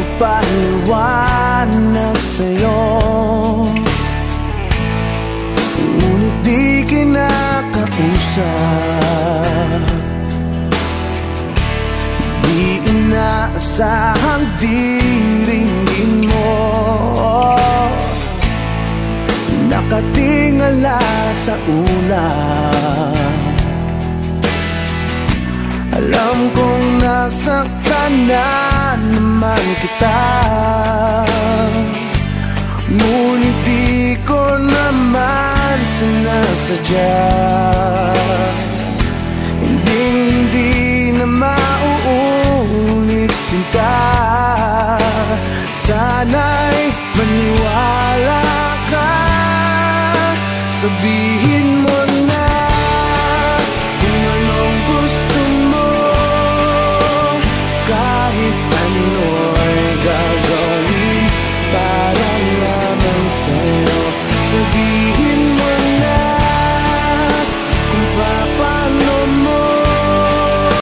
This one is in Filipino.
ipaliwanag sa'yo, ngunit di kinakausap. Di inaasahang diringin mo, nakatingala sa ulap. Alam kong nasaktan na naman kita, ngunit di ko naman sinasadya. Hindi na mauulit, sinta. Sana'y maniwala ka, sabihin